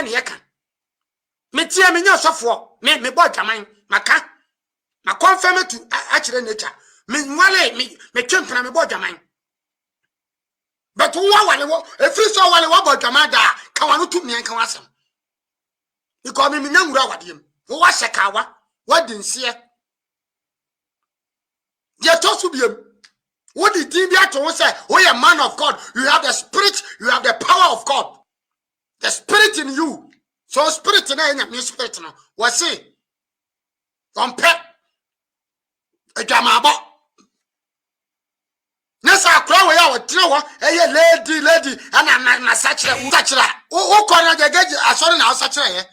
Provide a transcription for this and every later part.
de ne yeka me tie me nya osofo me bo dwaman maka ma confirm to akire nature me nwale me twempena me bo dwaman but wo wale wo efiri so wale wo bo dwaman da ka wano tu me kan wasem because me nya nwura wadem wo wa shekawa wadinsie ye to so biem. What did he to say? Oh, you're a man of God. You have the spirit, you have the power of God. The spirit in you. So spirit in your spirit now. What's it? On pet. A jamaba. Yes, I cry away our tower. Hey, lady, and I'm such a oh, corner the gate. I saw now such a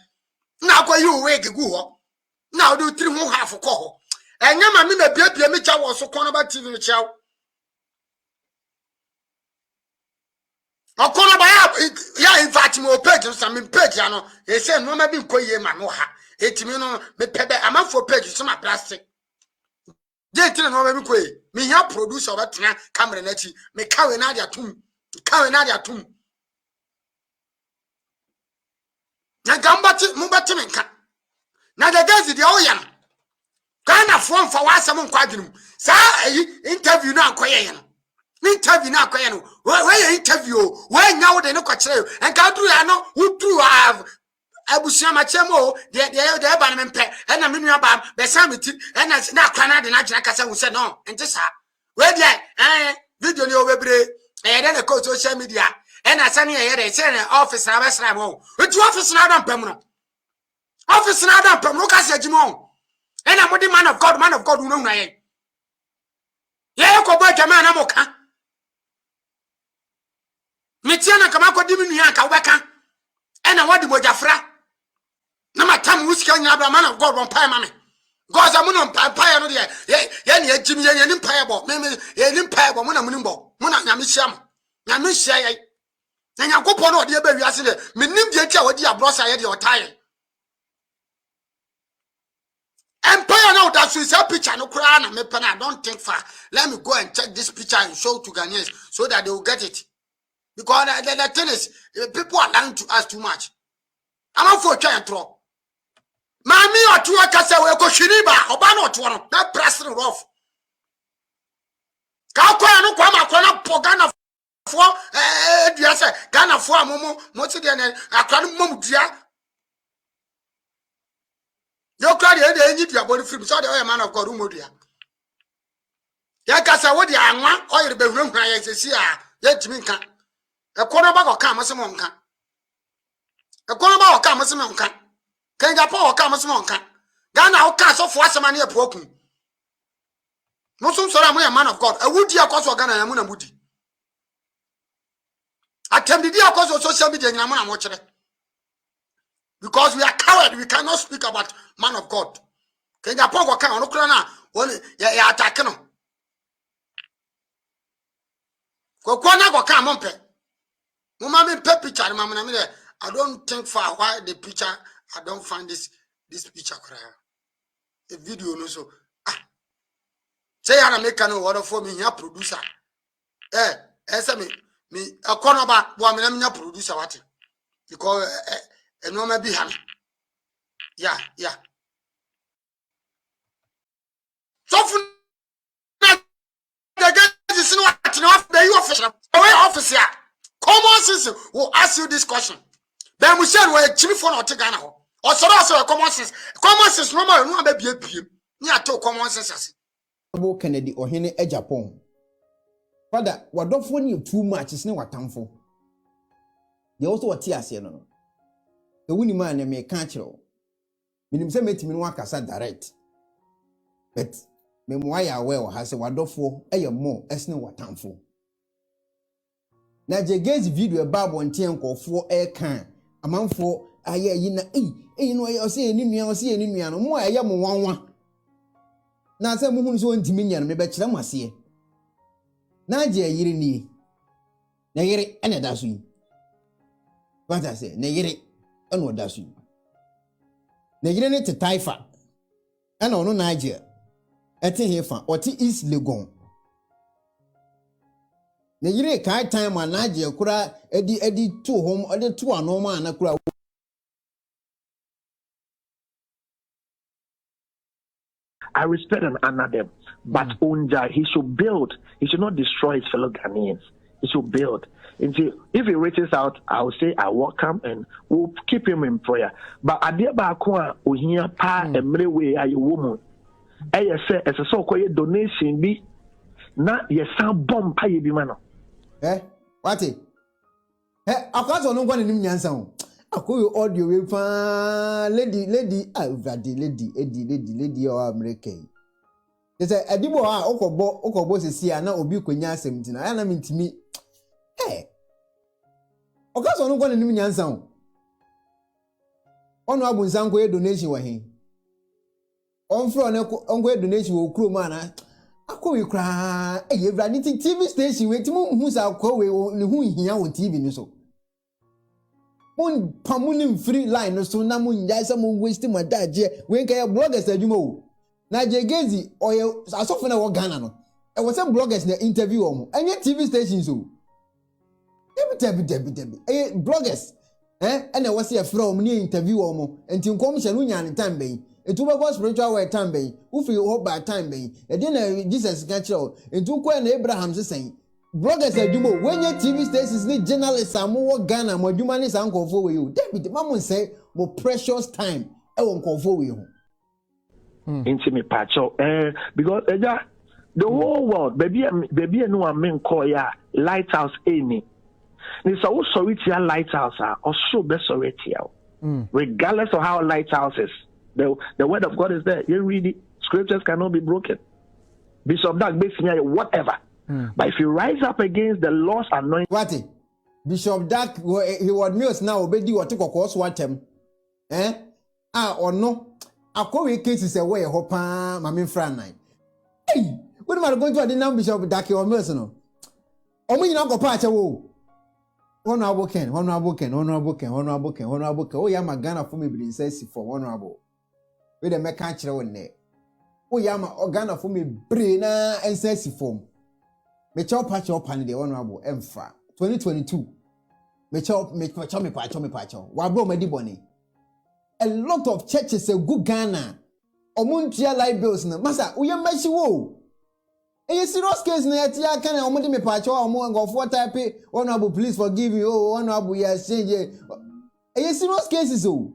now go you away the go. Now do 3 more half a call. And your mammy, the baby, me chow was so corner about TV chow. Okona ba ya invite me o page so me page ya no e say no ma bi nkoye ma no ha etimi no me pebe amafo page so ma plastic je tire no ma bi koye me ya producer obetena camera na chi me kawe na dia tum na gambati mu beti me nka na the guys dey o ya no kana fo mfa wa asem nkwadwenu sa interview na akoye ya no interview na akoye no where interview where nyawo de no kwakire en ka duru ya no wuduru abusia ma chemo de ba na mpe na me nua ba be sa meti na akwana de na gyina kasa wo se no enti sa we de video ni obebre de na ko social media na sane de se na office na be sra mo etu office na adam pam no office na adam pam no ka se jimo na mo di man of God no na ye ko ba jama na mo ka metiana kama ko dimi nua ka wobeka ena wodi mojafra na matam wuska nya bra man of God won pay mame God za muno pay no de ye ne agimi ye ni pay bo me ye ni pay bo muna munimbo muna nyame hia ye na nyakopo no de e ba wiase de menim de tia wodi abrosa ye de otaye empire now that is a picture no cry na me pen I don't think far. Let me go and check this picture and show to Ghanaians so that they will get it. Because the thing is, people are lying to us too much. I'm not for trying to throw. Mami or two kasa we go shiniba oba no to no that pressing rough. Ka kwa no kwa makona pogana for duase Ghana for amomo mo ti de na akwa no mom dua. You carry the enyi dua body film so the man of God umodua. Ya kasa wo de anwa oyer be hurahura ye sesi a ye timi nka. Ekona ba ko ka amasem onka. Ekona ba ko ka amasem onka. Kenja pa ko ka amasem onka. Ghana o ka so fo asema na epo okun. No so sora mo man of God. Awudi akoso Ghana ya mu na mudi. Atemdidi akoso social media nyina mo na mo kire. Because we are coward, we cannot speak about man of God. Kenja pa ko ka ono kura na won ya attack no. Ko na ko ka mo mpe. Mama me picture I don't think for why the picture I don't find this picture cry. The video no so say I make no order for me here producer. Say me a corner ba bo me na producer what because no ma be ham. Yeah. So for the guys is what no the official officer. Common sense will ask you this question. Ben we say we chimi for no Ghana ho. O so common sense. Common sense no ma no be biem. Ni ato common sense ase. Abo Kennedy ohene e Japan. Father, wadofo ni too much is ne watamfo. They also what ase no. E wuni man na me ka kiro. Minim se metimi no akasa direct. But me mo ya well ha se wadofo e ye mo esne watamfo. Nigel Gaisie video Bible ntien nkofo e kan amanfo aye yi na no o se ni nua no mo aye mo wanwa na se mo hunu so ntimi nya no me be kire mo ase Nigel yiri ni na yiri ene da so yi wanta se na yiri ene da so yi na yiri ne te taifa ene ono Nigel ete hefa oti East Legon na yire kai time anaje kura edi to home odi to anoma na kura I respect and honor them. But Unja, he should build. He should not destroy his fellow Ghanaians. He should build. And so if he reaches out, I will say I welcome and we'll keep him in prayer. But Adia Bakwa, Uhia Pa, and Mrewe, are you woman? I say, as a so called donation be not your son bomb pay be man. What it? I can't no one in the sound. I call you audio with lady, lady, or American. They say, I do Okobo is here now, Obi Quenya 17. I am in to me. Hey, of course, I'm not going to name your sound. On Abu Zango donation were he. On front, on donation will crew man. I call you cry. Hey, if I need TV station, wait to move who's our call who here on TV. So, one pamunim free line, so Namun Yasamu wasting my dad. When can your bloggers that you know? Nigel Gaisie or I saw for our Ghana. I was some bloggers in the interview and your TV station so. Debbie. Bloggers. And I was here from near interview and to commission union time bay. And to go spiritual way time bay. Who feel hope by time bay. And then Jesus catch out. And to Quen Abraham's saying. Bloggers are do when your TV stations need journalists are more Ghana, more humanists uncle for you. Debbie, the mama say more precious time. I won't call for you. Intimate pacho. Because the whole world, baby, no one men call ya lighthouse any. It's also sorry to your lighthouse or so best sorry to you. Regardless of how lighthouse is, the word of God is there. You read it, scriptures cannot be broken. Bishop Dag basically whatever. But if you rise up against the Lord's anointing, what Bishop Dag he was news now obedi what took a course what him. Or no. I call your cases away hopa mami friend nine. Hey, what am I going to do now Bishop Dag or Merson? Oh me not go patch a Honorable Ken. Oh, yeah, my Ghana for me, but says for honorable. With a mechanical one there. Oh, yeah, my Ghana for me, brainer and says form. Me chop patch up on the honorable Emfa 2022. Me chop me patch. Wabro me di boni. A lot of churches say good Ghana. Omuntia light bills na. Masa, uya meshi wo. A serious case na ya can omudi me patch or more go for type honorable please forgive you. Oh, honorable yes change. A serious cases oh.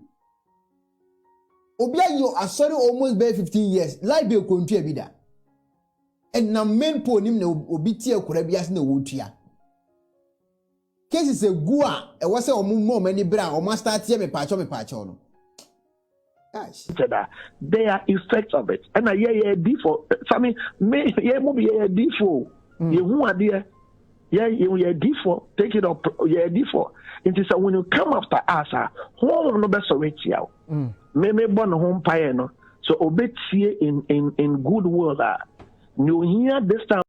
Obia you are sorry almost by 15 years. Light bill country be that. And na main po nim na obi tie okura bias na wotua. Cases a gua e wose omo many bra o master tie me patch no. Gosh. There are effects of it. And yeah, default. I mean, yeah, maybe yeah, default. You who are there? Yeah, you default. Take it up. Yeah, default. It is when you come after us, home no best rate you. Me born home pie no. So obey in good world. You hear this time.